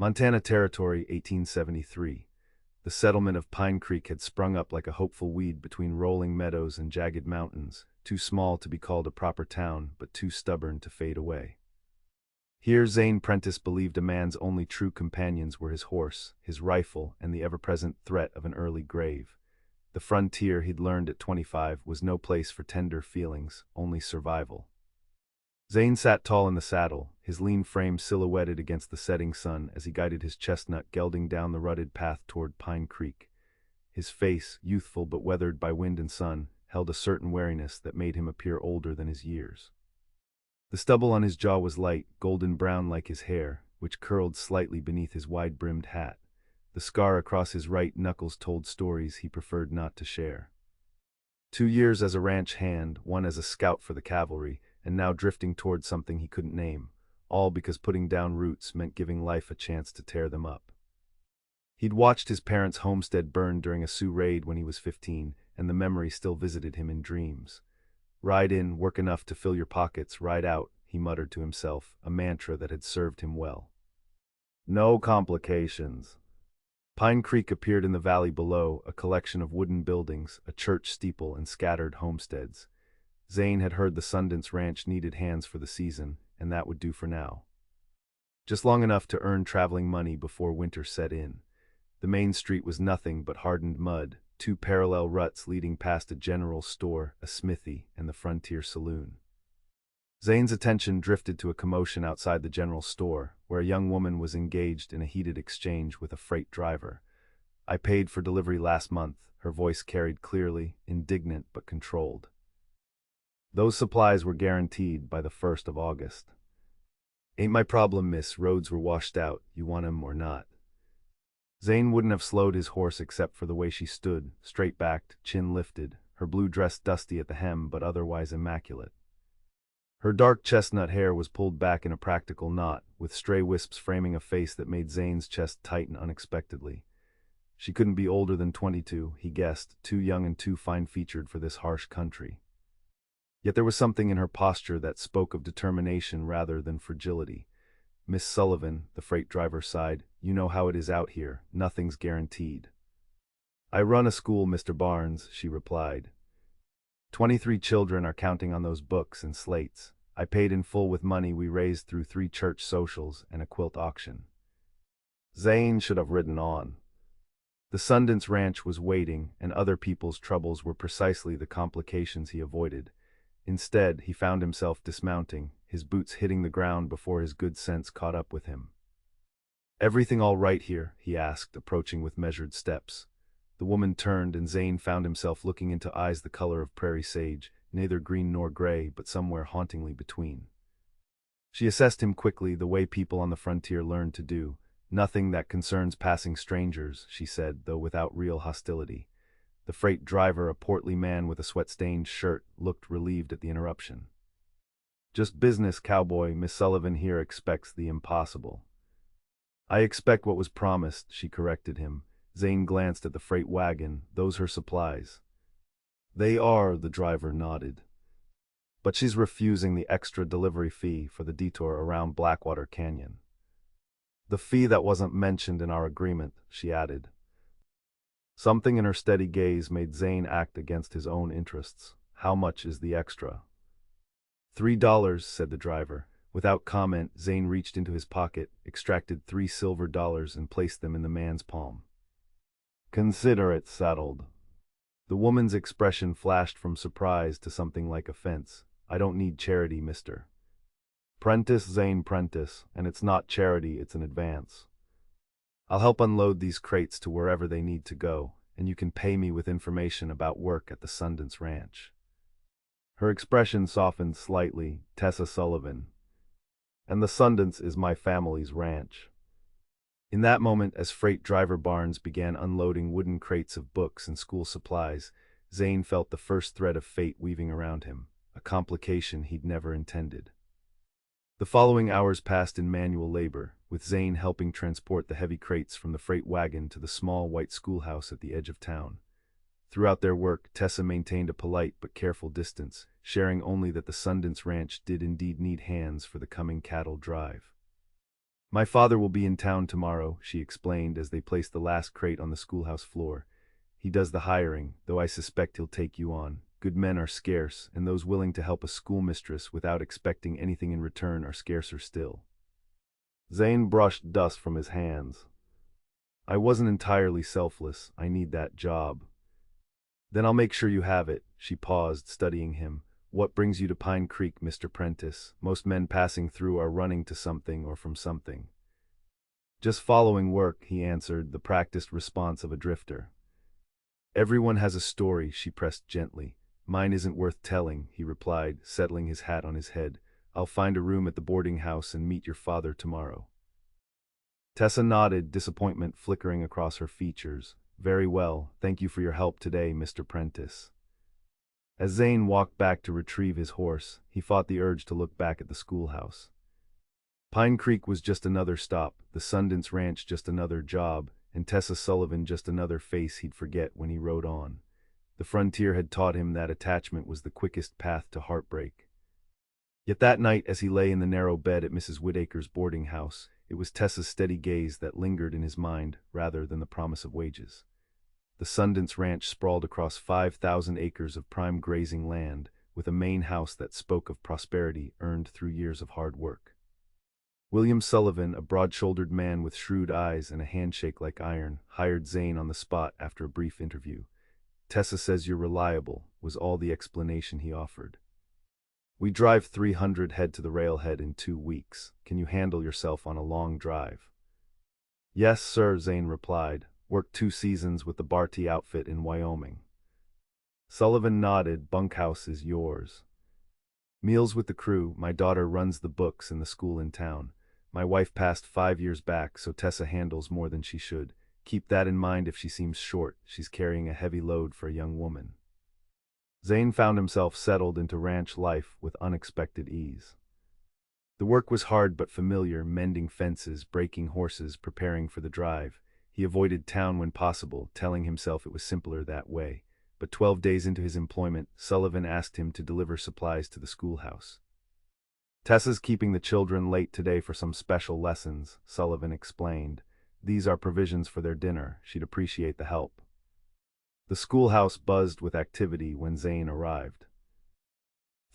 Montana Territory, 1873. The settlement of Pine Creek had sprung up like a hopeful weed between rolling meadows and jagged mountains, too small to be called a proper town, but too stubborn to fade away. Here Zane Prentiss believed a man's only true companions were his horse, his rifle, and the ever-present threat of an early grave. The frontier, he'd learned at 25, was no place for tender feelings, only survival. Zane sat tall in the saddle, his lean frame silhouetted against the setting sun as he guided his chestnut gelding down the rutted path toward Pine Creek. His face, youthful but weathered by wind and sun, held a certain wariness that made him appear older than his years. The stubble on his jaw was light, golden brown like his hair, which curled slightly beneath his wide-brimmed hat. The scar across his right knuckles told stories he preferred not to share. 2 years as a ranch hand, one as a scout for the cavalry, and now drifting toward something he couldn't name, all because putting down roots meant giving life a chance to tear them up. He'd watched his parents' homestead burn during a Sioux raid when he was 15, and the memory still visited him in dreams. "Ride in, work enough to fill your pockets, ride out," he muttered to himself, a mantra that had served him well. No complications. Pine Creek appeared in the valley below, a collection of wooden buildings, a church steeple, and scattered homesteads. Zane had heard the Sundance Ranch needed hands for the season, and that would do for now. Just long enough to earn traveling money before winter set in. The main street was nothing but hardened mud, 2 parallel ruts leading past a general store, a smithy, and the Frontier Saloon. Zane's attention drifted to a commotion outside the general store, where a young woman was engaged in a heated exchange with a freight driver. "I paid for delivery last month," her voice carried clearly, indignant but controlled. "Those supplies were guaranteed by the 1st of August. Ain't my problem, miss, roads were washed out, you want 'em or not." Zane wouldn't have slowed his horse except for the way she stood, straight-backed, chin lifted, her blue dress dusty at the hem but otherwise immaculate. Her dark chestnut hair was pulled back in a practical knot, with stray wisps framing a face that made Zane's chest tighten unexpectedly. She couldn't be older than 22, he guessed, too young and too fine-featured for this harsh country. Yet there was something in her posture that spoke of determination rather than fragility. "Miss Sullivan," the freight driver sighed, "you know how it is out here, nothing's guaranteed." "I run a school, Mr. Barnes," she replied. 23 children are counting on those books and slates. I paid in full with money we raised through 3 church socials and a quilt auction." Zane should have ridden on. The Sundance Ranch was waiting, and other people's troubles were precisely the complications he avoided. Instead, he found himself dismounting, his boots hitting the ground before his good sense caught up with him. "Everything all right here?" he asked, approaching with measured steps. The woman turned, and Zane found himself looking into eyes the color of prairie sage, neither green nor gray, but somewhere hauntingly between. She assessed him quickly, the way people on the frontier learned to do. "Nothing that concerns passing strangers," she said, though without real hostility. The freight driver, a portly man with a sweat-stained shirt, looked relieved at the interruption. "Just business, Cowboy. Miss Sullivan here expects the impossible." "I expect what was promised," she corrected him. Zane glanced at the freight wagon. "Those her supplies?" "They are," the driver nodded. "But she's refusing the extra delivery fee for the detour around Blackwater Canyon." "The fee that wasn't mentioned in our agreement," she added. Something in her steady gaze made Zane act against his own interests. "How much is the extra?" $3, said the driver. Without comment, Zane reached into his pocket, extracted 3 silver dollars, and placed them in the man's palm. "Consider it settled." The woman's expression flashed from surprise to something like offense. "I don't need charity, Mr. Prentiss, Zane Prentiss, and it's not charity, it's an advance. I'll help unload these crates to wherever they need to go, and you can pay me with information about work at the Sundance Ranch." Her expression softened slightly. "Tessa Sullivan. And the Sundance is my family's ranch." In that moment, as freight driver Barnes began unloading wooden crates of books and school supplies, Zane felt the first thread of fate weaving around him, a complication he'd never intended. The following hours passed in manual labor, with Zane helping transport the heavy crates from the freight wagon to the small white schoolhouse at the edge of town. Throughout their work, Tessa maintained a polite but careful distance, sharing only that the Sundance Ranch did indeed need hands for the coming cattle drive. My father will be in town tomorrow, she explained as they placed the last crate on the schoolhouse floor. He does the hiring, though I suspect he'll take you on. Good men are scarce, and those willing to help a schoolmistress without expecting anything in return are scarcer still. Zane brushed dust from his hands. I wasn't entirely selfless. I need that job. Then I'll make sure you have it. She paused, studying him. What brings you to Pine Creek, Mr. Prentiss? Most men passing through are running to something or from something. Just following work, he answered, the practiced response of a drifter. Everyone has a story, she pressed gently. Mine isn't worth telling, he replied, settling his hat on his head. I'll find a room at the boarding house and meet your father tomorrow. Tessa nodded, disappointment flickering across her features. Very well, thank you for your help today, Mr. Prentiss. As Zane walked back to retrieve his horse, he fought the urge to look back at the schoolhouse. Pine Creek was just another stop, the Sundance Ranch just another job, and Tessa Sullivan just another face he'd forget when he rode on. The frontier had taught him that attachment was the quickest path to heartbreak. Yet that night, as he lay in the narrow bed at Mrs. Whittaker's boarding house, it was Tessa's steady gaze that lingered in his mind rather than the promise of wages. The Sundance Ranch sprawled across 5,000 acres of prime grazing land, with a main house that spoke of prosperity earned through years of hard work. William Sullivan, a broad-shouldered man with shrewd eyes and a handshake like iron, hired Zane on the spot after a brief interview. Tessa says you're reliable, was all the explanation he offered. We drive 300 head to the railhead in 2 weeks. Can you handle yourself on a long drive? Yes, sir, Zane replied. Worked 2 seasons with the Barty outfit in Wyoming. Sullivan nodded. Bunkhouse is yours. Meals with the crew. My daughter runs the books in the school in town. My wife passed 5 years back, so Tessa handles more than she should. Keep that in mind if she seems short. She's carrying a heavy load for a young woman. Zane found himself settled into ranch life with unexpected ease. The work was hard but familiar, mending fences, breaking horses, preparing for the drive. He avoided town when possible, telling himself it was simpler that way. But 12 days into his employment, Sullivan asked him to deliver supplies to the schoolhouse. Tessa's keeping the children late today for some special lessons, Sullivan explained. These are provisions for their dinner. She'd appreciate the help. The schoolhouse buzzed with activity when Zane arrived.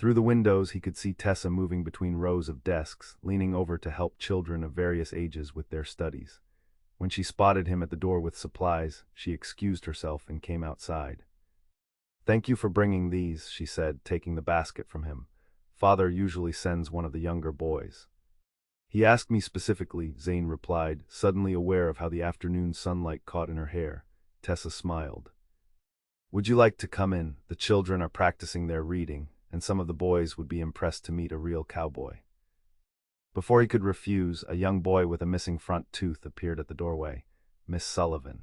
Through the windows, he could see Tessa moving between rows of desks, leaning over to help children of various ages with their studies. When she spotted him at the door with supplies, she excused herself and came outside. Thank you for bringing these, she said, taking the basket from him. Father usually sends one of the younger boys. He asked me specifically, Zane replied, suddenly aware of how the afternoon sunlight caught in her hair. Tessa smiled. Would you like to come in? The children are practicing their reading, and some of the boys would be impressed to meet a real cowboy. Before he could refuse, a young boy with a missing front tooth appeared at the doorway. Miss Sullivan.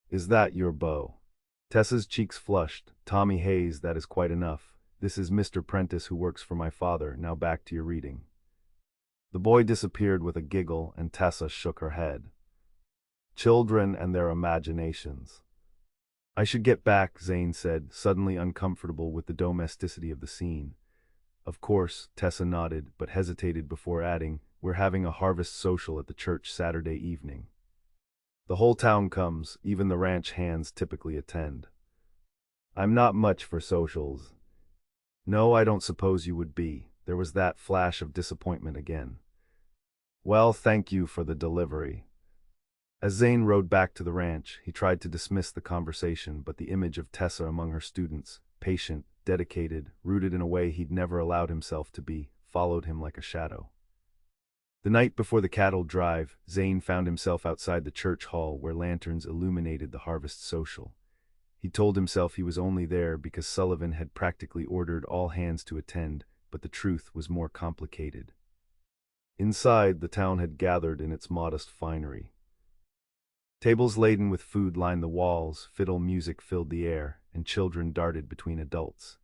Is that your beau? Tessa's cheeks flushed. Tommy Hayes, that is quite enough. This is Mr. Prentiss who works for my father. Now back to your reading. The boy disappeared with a giggle, and Tessa shook her head. Children and their imaginations. I should get back, Zane said, suddenly uncomfortable with the domesticity of the scene. Of course, Tessa nodded, but hesitated before adding, we're having a harvest social at the church Saturday evening. The whole town comes, even the ranch hands typically attend. I'm not much for socials. No, I don't suppose you would be. There was that flash of disappointment again. Well, thank you for the delivery. As Zane rode back to the ranch, he tried to dismiss the conversation, but the image of Tessa among her students, patient, dedicated, rooted in a way he'd never allowed himself to be, followed him like a shadow. The night before the cattle drive, Zane found himself outside the church hall where lanterns illuminated the harvest social. He told himself he was only there because Sullivan had practically ordered all hands to attend, but the truth was more complicated. Inside, the town had gathered in its modest finery. Tables laden with food lined the walls, fiddle music filled the air, and children darted between adults.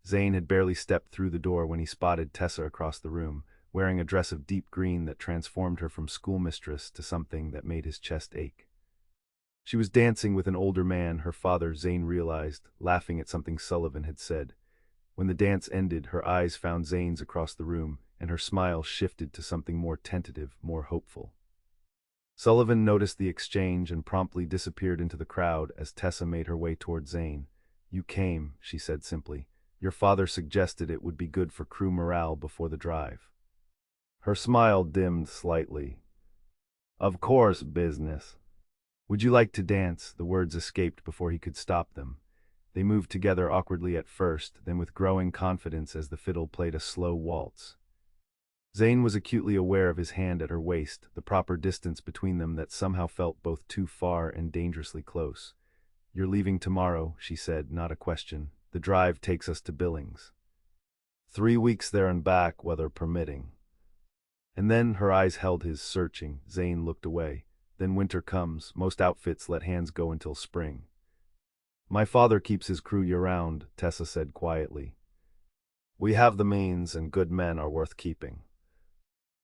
Zane had barely stepped through the door when he spotted Tessa across the room, wearing a dress of deep green that transformed her from schoolmistress to something that made his chest ache. She was dancing with an older man, her father, Zane realized, laughing at something Sullivan had said. When the dance ended, her eyes found Zane's across the room, and her smile shifted to something more tentative, more hopeful. Sullivan noticed the exchange and promptly disappeared into the crowd as Tessa made her way toward Zane. "You came," she said simply. "Your father suggested it would be good for crew morale before the drive." Her smile dimmed slightly. "Of course, business." "Would you like to dance?" The words escaped before he could stop them. They moved together awkwardly at first, then with growing confidence as the fiddle played a slow waltz. Zane was acutely aware of his hand at her waist, the proper distance between them that somehow felt both too far and dangerously close. "You're leaving tomorrow," she said, not a question. "The drive takes us to Billings. 3 weeks there and back, weather permitting." And then her eyes held his, searching. Zane looked away. "Then winter comes. Most outfits let hands go until spring." "My father keeps his crew year-round," Tessa said quietly. "We have the means, and good men are worth keeping.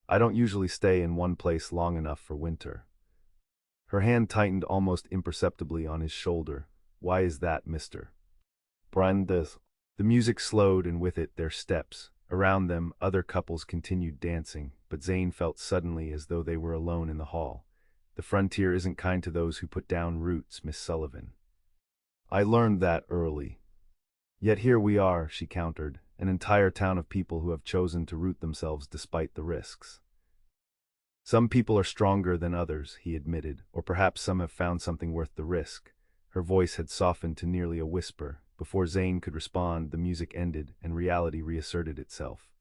I don't usually stay in one place long enough for winter." Her hand tightened almost imperceptibly on his shoulder. "Why is that, Mr. Prentiss?" The music slowed, and with it their steps. Around them, other couples continued dancing, but Zane felt suddenly as though they were alone in the hall. "The frontier isn't kind to those who put down roots, Miss Sullivan." "I learned that early." "Yet here we are," she countered, "an entire town of people who have chosen to root themselves despite the risks." "Some people are stronger than others," he admitted, "or perhaps some have found something worth the risk." Her voice had softened to nearly a whisper. Before Zane could respond, the music ended, and reality reasserted itself.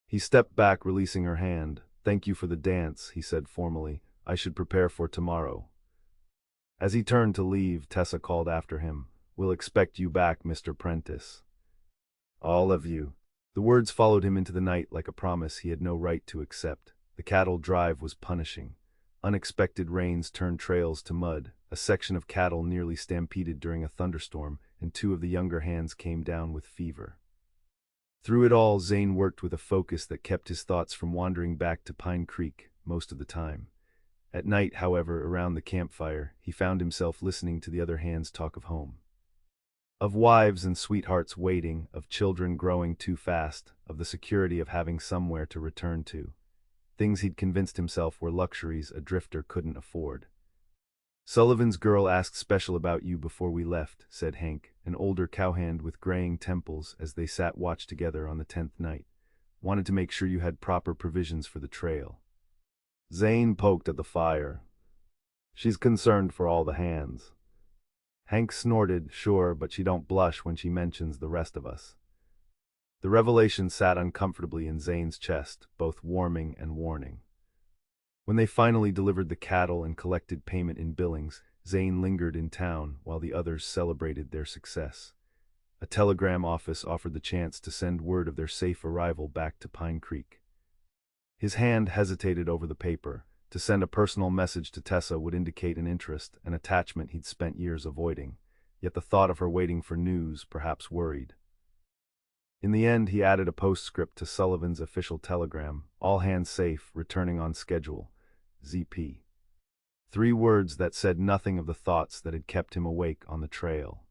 He stepped back, releasing her hand. "Thank you for the dance," he said formally. "I should prepare for tomorrow." As he turned to leave, Tessa called after him. "We'll expect you back, Mr. Prentiss. All of you." The words followed him into the night like a promise he had no right to accept. The cattle drive was punishing. Unexpected rains turned trails to mud, a section of cattle nearly stampeded during a thunderstorm, and 2 of the younger hands came down with fever. Through it all, Zane worked with a focus that kept his thoughts from wandering back to Pine Creek most of the time. At night, however, around the campfire, he found himself listening to the other hands talk of home. Of wives and sweethearts waiting, of children growing too fast, of the security of having somewhere to return to. Things he'd convinced himself were luxuries a drifter couldn't afford. "Sullivan's girl asked special about you before we left," said Hank, an older cowhand with graying temples, as they sat watch together on the 10th night. "Wanted to make sure you had proper provisions for the trail." Zane poked at the fire. "She's concerned for all the hands." Hank snorted. "Sure, but she don't blush when she mentions the rest of us." The revelation sat uncomfortably in Zane's chest, both warming and warning. When they finally delivered the cattle and collected payment in Billings, Zane lingered in town while the others celebrated their success. A telegram office offered the chance to send word of their safe arrival back to Pine Creek. His hand hesitated over the paper. To send a personal message to Tessa would indicate an interest, an attachment he'd spent years avoiding. Yet the thought of her waiting for news perhaps worried. In the end, he added a postscript to Sullivan's official telegram: "All hands safe, returning on schedule. ZP." 3 words that said nothing of the thoughts that had kept him awake on the trail.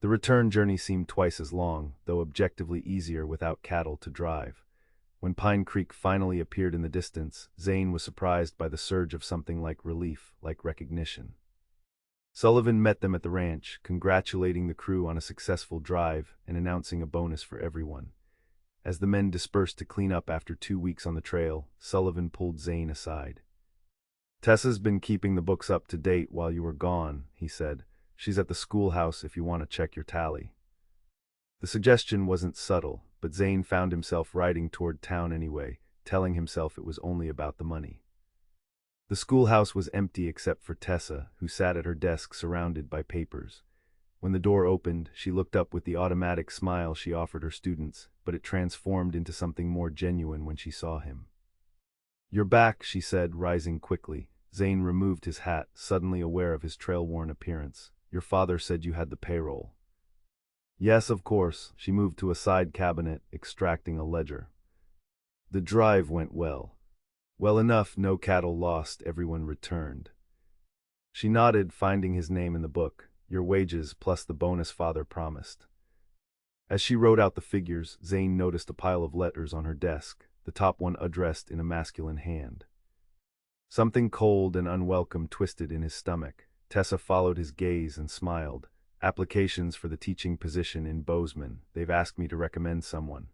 The return journey seemed twice as long, though objectively easier without cattle to drive. When Pine Creek finally appeared in the distance, Zane was surprised by the surge of something like relief, like recognition. Sullivan met them at the ranch, congratulating the crew on a successful drive and announcing a bonus for everyone. As the men dispersed to clean up after 2 weeks on the trail, Sullivan pulled Zane aside. "Tessa's been keeping the books up to date while you were gone," he said. "She's at the schoolhouse if you want to check your tally." The suggestion wasn't subtle, but Zane found himself riding toward town anyway, telling himself it was only about the money. The schoolhouse was empty except for Tessa, who sat at her desk surrounded by papers. When the door opened, she looked up with the automatic smile she offered her students, but it transformed into something more genuine when she saw him. "You're back," she said, rising quickly. Zane removed his hat, suddenly aware of his trail-worn appearance. "Your father said you had the payroll." "Yes, of course." She moved to a side cabinet, extracting a ledger. "The drive went well." "Well enough, no cattle lost, everyone returned." She nodded, finding his name in the book. "Your wages plus the bonus father promised." As she wrote out the figures, Zane noticed a pile of letters on her desk, the top one addressed in a masculine hand. Something cold and unwelcome twisted in his stomach. Tessa followed his gaze and smiled. Applications for the teaching position in Bozeman. They've asked me to recommend someone.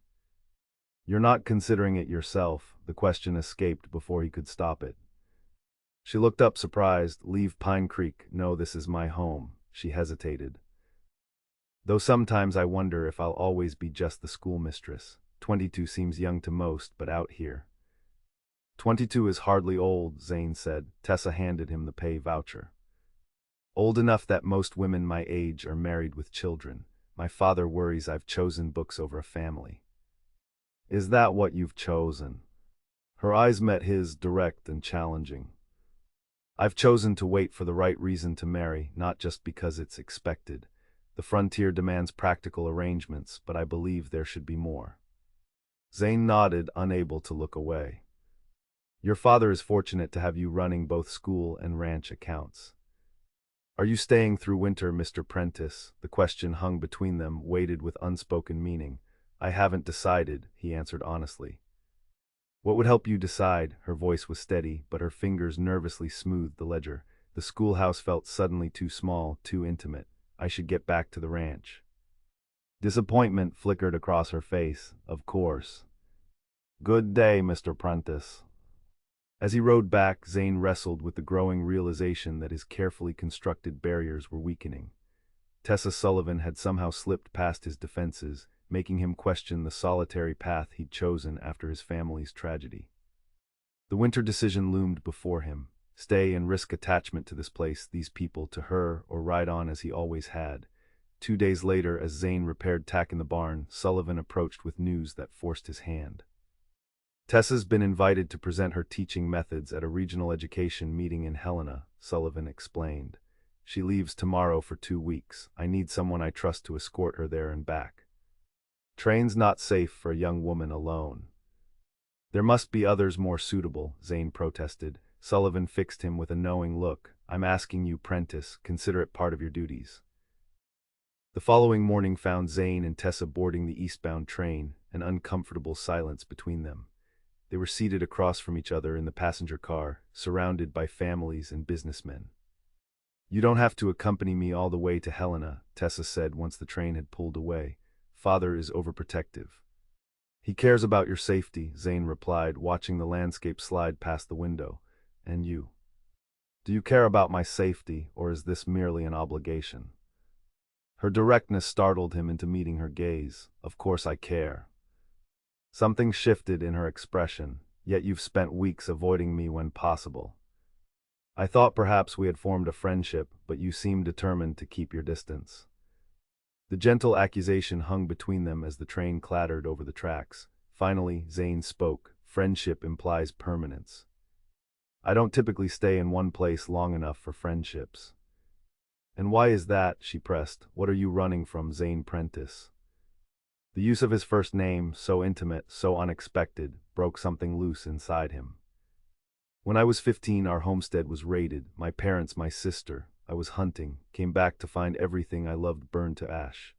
You're not considering it yourself, the question escaped before he could stop it. She looked up surprised. Leave Pine Creek. No, this is my home. She hesitated. Though sometimes I wonder if I'll always be just the schoolmistress. 22 seems young to most, but out here. 22 is hardly old, Zane said. Tessa handed him the pay voucher. Old enough that most women my age are married with children. My father worries I've chosen books over a family. Is that what you've chosen? Her eyes met his, direct and challenging. I've chosen to wait for the right reason to marry, not just because it's expected. The frontier demands practical arrangements, but I believe there should be more. Zane nodded, unable to look away. Your father is fortunate to have you running both school and ranch accounts. Are you staying through winter, Mr. Prentiss? The question hung between them, weighted with unspoken meaning. I haven't decided, he answered honestly. What would help you decide? Her voice was steady, but her fingers nervously smoothed the ledger. The schoolhouse felt suddenly too small, too intimate. I should get back to the ranch. Disappointment flickered across her face. Of course. Good day, Mr. Prentiss. As he rode back, Zane wrestled with the growing realization that his carefully constructed barriers were weakening. Tessa Sullivan had somehow slipped past his defenses, making him question the solitary path he'd chosen after his family's tragedy. The winter decision loomed before him. Stay and risk attachment to this place, these people, to her, or ride on as he always had. 2 days later, as Zane repaired tack in the barn, Sullivan approached with news that forced his hand. Tessa's been invited to present her teaching methods at a regional education meeting in Helena, Sullivan explained. She leaves tomorrow for 2 weeks. I need someone I trust to escort her there and back. Train's not safe for a young woman alone. There must be others more suitable, Zane protested. Sullivan fixed him with a knowing look. I'm asking you, Prentiss, consider it part of your duties. The following morning found Zane and Tessa boarding the eastbound train, an uncomfortable silence between them. They were seated across from each other in the passenger car, surrounded by families and businessmen. You don't have to accompany me all the way to Helena, Tessa said once the train had pulled away. Father is overprotective. He cares about your safety, Zane replied, watching the landscape slide past the window. And you? Do you care about my safety, or is this merely an obligation? Her directness startled him into meeting her gaze. Of course I care. Something shifted in her expression, yet you've spent weeks avoiding me when possible. I thought perhaps we had formed a friendship, but you seem determined to keep your distance. The gentle accusation hung between them as the train clattered over the tracks. Finally, Zane spoke. Friendship implies permanence. I don't typically stay in one place long enough for friendships. And why is that? She pressed. What are you running from, Zane Prentiss? The use of his first name, so intimate, so unexpected, broke something loose inside him. When I was 15, our homestead was raided. My parents, my sister. I was hunting, came back to find everything I loved burned to ash.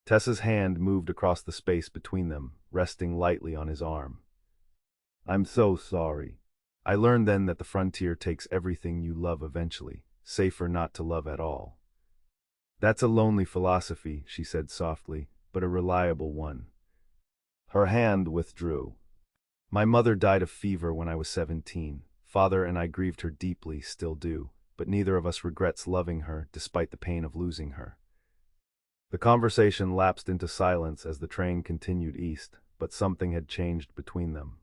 Tessa's hand moved across the space between them, resting lightly on his arm. I'm so sorry. I learned then that the frontier takes everything you love eventually, safer not to love at all. That's a lonely philosophy, she said softly, but a reliable one. Her hand withdrew. My mother died of fever when I was 17. Father and I grieved her deeply, still do, but neither of us regrets loving her despite the pain of losing her. The conversation lapsed into silence as the train continued east, but something had changed between them.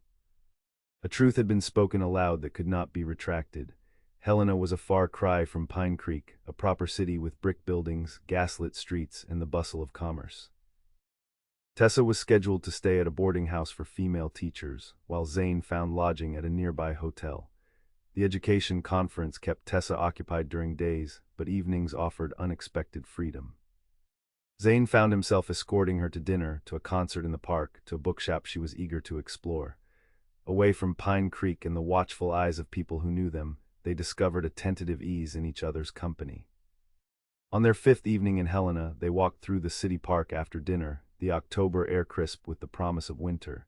A truth had been spoken aloud that could not be retracted. Helena was a far cry from Pine Creek, a proper city with brick buildings, gaslit streets, and the bustle of commerce. Tessa was scheduled to stay at a boarding house for female teachers, while Zane found lodging at a nearby hotel. The education conference kept Tessa occupied during days, but evenings offered unexpected freedom. Zane found himself escorting her to dinner, to a concert in the park, to a bookshop she was eager to explore. Away from Pine Creek and the watchful eyes of people who knew them, they discovered a tentative ease in each other's company. On their fifth evening in Helena, they walked through the city park after dinner, the October air crisp with the promise of winter.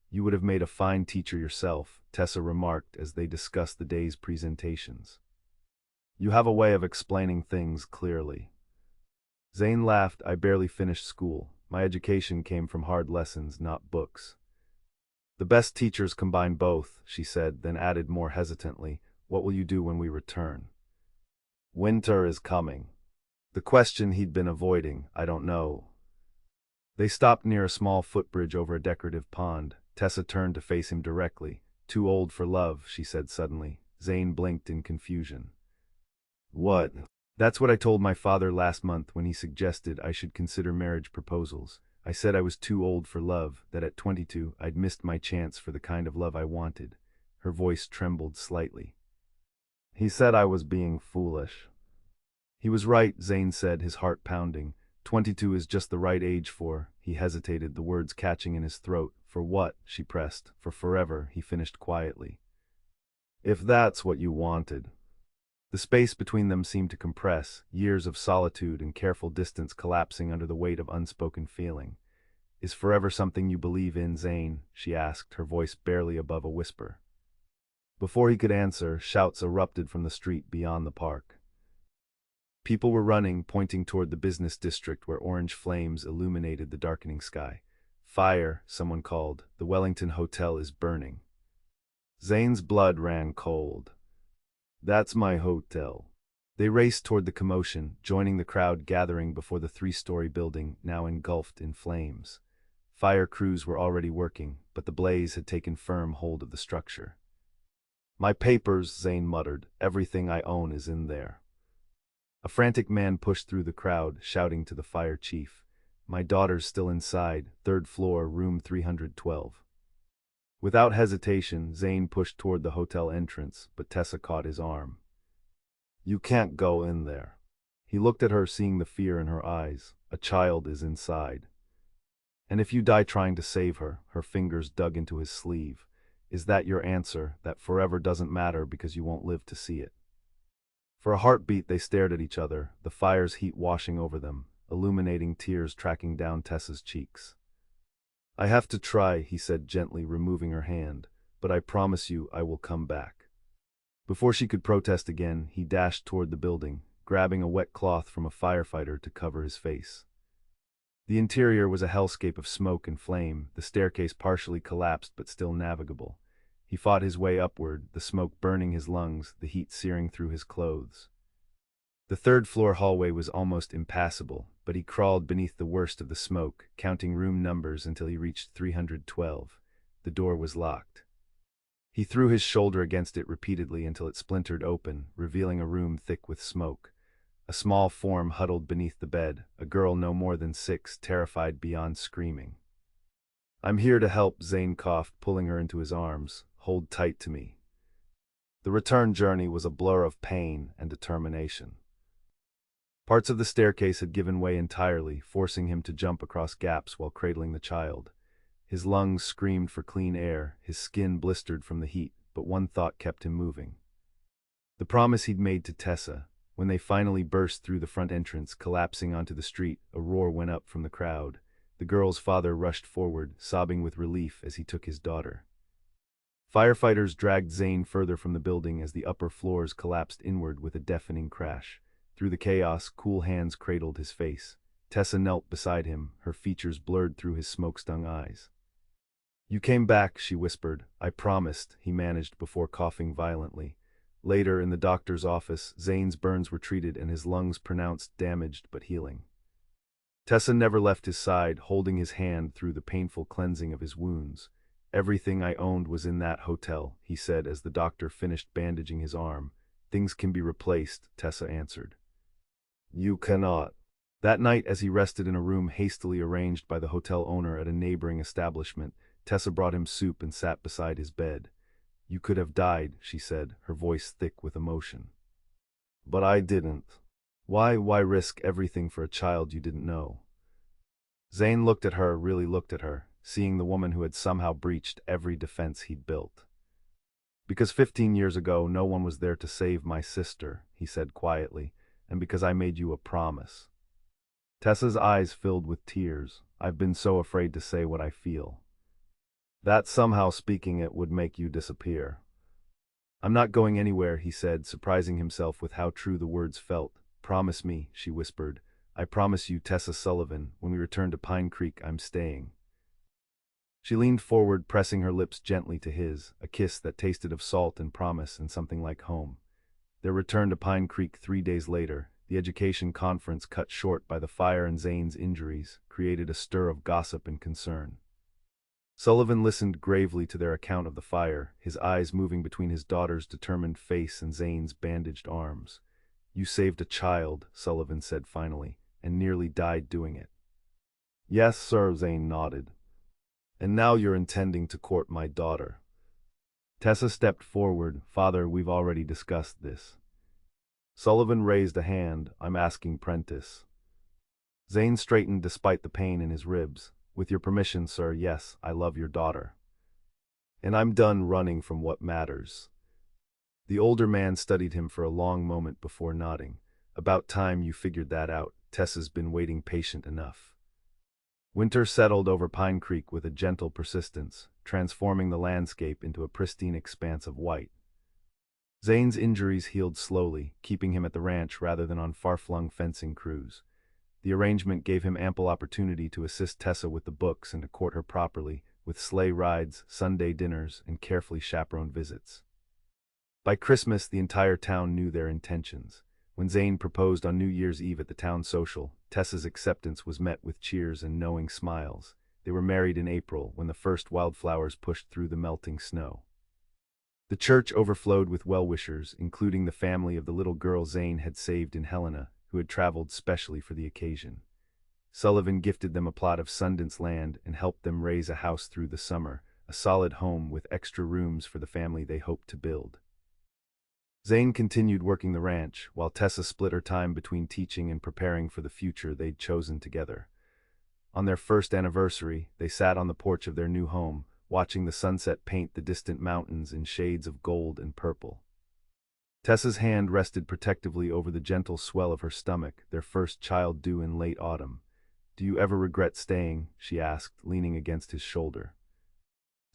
"You would have made a fine teacher yourself," Tessa remarked as they discussed the day's presentations. "You have a way of explaining things clearly." Zane laughed. "I barely finished school. My education came from hard lessons, not books." "The best teachers combine both," she said, then added more hesitantly, "What will you do when we return?" "Winter is coming." The question he'd been avoiding. "I don't know." They stopped near a small footbridge over a decorative pond. Tessa turned to face him directly. "Too old for love," she said suddenly. Zane blinked in confusion. "What?" "That's what I told my father last month when he suggested I should consider marriage proposals. I said I was too old for love, that at 22 I'd missed my chance for the kind of love I wanted." Her voice trembled slightly. "He said I was being foolish." "He was right," Zane said, his heart pounding. 22 is just the right age for—" He hesitated, the words catching in his throat. "For what?" she pressed. "For forever," he finished quietly. "If that's what you wanted." The space between them seemed to compress, years of solitude and careful distance collapsing under the weight of unspoken feeling. "Is forever something you believe in, Zane?" she asked, her voice barely above a whisper. Before he could answer, shouts erupted from the street beyond the park. People were running, pointing toward the business district where orange flames illuminated the darkening sky. "Fire," someone called. "The Wellington Hotel is burning." Zane's blood ran cold. "That's my hotel." They raced toward the commotion, joining the crowd gathering before the three-story building, now engulfed in flames. Fire crews were already working, but the blaze had taken firm hold of the structure. "My papers," Zane muttered. "Everything I own is in there." A frantic man pushed through the crowd, shouting to the fire chief. "My daughter's still inside, third floor, room 312. Without hesitation, Zane pushed toward the hotel entrance, but Tessa caught his arm. "You can't go in there." He looked at her, seeing the fear in her eyes. "A child is inside. And if you die trying to save her," her fingers dug into his sleeve, "is that your answer, that forever doesn't matter because you won't live to see it?" For a heartbeat they stared at each other, the fire's heat washing over them, illuminating tears tracking down Tessa's cheeks. "I have to try," he said gently, removing her hand, "but I promise you I will come back." Before she could protest again, he dashed toward the building, grabbing a wet cloth from a firefighter to cover his face. The interior was a hellscape of smoke and flame, the staircase partially collapsed but still navigable. He fought his way upward, the smoke burning his lungs, the heat searing through his clothes. The third-floor hallway was almost impassable, but he crawled beneath the worst of the smoke, counting room numbers until he reached 312. The door was locked. He threw his shoulder against it repeatedly until it splintered open, revealing a room thick with smoke. A small form huddled beneath the bed, a girl no more than 6, terrified beyond screaming. "I'm here to help," Zane coughed, pulling her into his arms. "Hold tight to me." The return journey was a blur of pain and determination. Parts of the staircase had given way entirely, forcing him to jump across gaps while cradling the child. His lungs screamed for clean air, his skin blistered from the heat, but one thought kept him moving. The promise he'd made to Tessa. When they finally burst through the front entrance, collapsing onto the street, a roar went up from the crowd. The girl's father rushed forward, sobbing with relief as he took his daughter. Firefighters dragged Zane further from the building as the upper floors collapsed inward with a deafening crash. Through the chaos, cool hands cradled his face. Tessa knelt beside him, her features blurred through his smoke-stung eyes. "You came back," she whispered. "I promised," he managed before coughing violently. Later, in the doctor's office, Zane's burns were treated and his lungs pronounced damaged but healing. Tessa never left his side, holding his hand through the painful cleansing of his wounds. "Everything I owned was in that hotel," he said as the doctor finished bandaging his arm. "Things can be replaced," Tessa answered. "You cannot." That night, as he rested in a room hastily arranged by the hotel owner at a neighboring establishment, Tessa brought him soup and sat beside his bed. "You could have died," she said, her voice thick with emotion. "But I didn't. Why risk everything for a child you didn't know?" Zane looked at her, really looked at her, seeing the woman who had somehow breached every defense he'd built. "Because 15 years ago no one was there to save my sister," he said quietly. and because I made you a promise." Tessa's eyes filled with tears. "I've been so afraid to say what I feel. That somehow speaking it would make you disappear." "I'm not going anywhere," he said, surprising himself with how true the words felt. "Promise me," she whispered. "I promise you, Tessa Sullivan, when we return to Pine Creek, I'm staying." She leaned forward, pressing her lips gently to his, a kiss that tasted of salt and promise and something like home. Their return to Pine Creek 3 days later, the education conference cut short by the fire and Zane's injuries, created a stir of gossip and concern. Sullivan listened gravely to their account of the fire, his eyes moving between his daughter's determined face and Zane's bandaged arms. "You saved a child," Sullivan said finally, "and nearly died doing it." "Yes, sir," Zane nodded. "And now you're intending to court my daughter." Tessa stepped forward. "Father, we've already discussed this." Sullivan raised a hand. "I'm asking Prentiss." Zane straightened despite the pain in his ribs. "With your permission, sir, yes, I love your daughter. And I'm done running from what matters." The older man studied him for a long moment before nodding. "About time you figured that out. Tessa's been waiting patient enough." Winter settled over Pine Creek with a gentle persistence, transforming the landscape into a pristine expanse of white. Zane's injuries healed slowly, keeping him at the ranch rather than on far-flung fencing crews. The arrangement gave him ample opportunity to assist Tessa with the books and to court her properly, with sleigh rides, Sunday dinners, and carefully chaperoned visits. By Christmas, the entire town knew their intentions. When Zane proposed on New Year's Eve at the town social, Tessa's acceptance was met with cheers and knowing smiles. They were married in April, when the first wildflowers pushed through the melting snow. The church overflowed with well-wishers, including the family of the little girl Zane had saved in Helena, who had traveled specially for the occasion. Sullivan gifted them a plot of Sundance land and helped them raise a house through the summer, a solid home with extra rooms for the family they hoped to build. Zane continued working the ranch, while Tessa split her time between teaching and preparing for the future they'd chosen together. On their first anniversary, they sat on the porch of their new home, watching the sunset paint the distant mountains in shades of gold and purple. Tessa's hand rested protectively over the gentle swell of her stomach, their first child due in late autumn. "Do you ever regret staying?" she asked, leaning against his shoulder.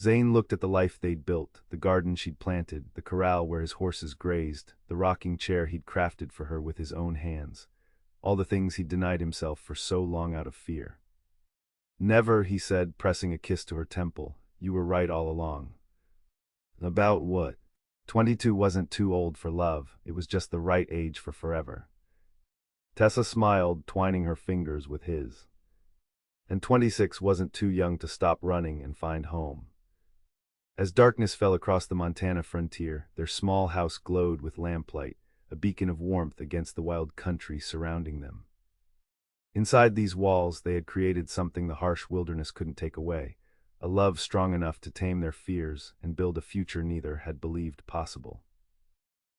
Zane looked at the life they'd built, the garden she'd planted, the corral where his horses grazed, the rocking chair he'd crafted for her with his own hands. All the things he'd denied himself for so long out of fear. "Never," he said, pressing a kiss to her temple. "You were right all along." "About what?" 22 wasn't too old for love, it was just the right age for forever. Tessa smiled, twining her fingers with his. And 26 wasn't too young to stop running and find home. As darkness fell across the Montana frontier, their small house glowed with lamplight, a beacon of warmth against the wild country surrounding them. Inside these walls, they had created something the harsh wilderness couldn't take away, a love strong enough to tame their fears and build a future neither had believed possible.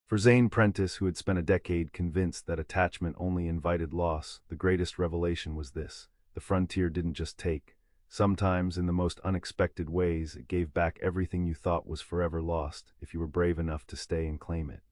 For Zane Prentiss, who had spent a decade convinced that attachment only invited loss, the greatest revelation was this: the frontier didn't just take. Sometimes, in the most unexpected ways, it gave back everything you thought was forever lost, if you were brave enough to stay and claim it.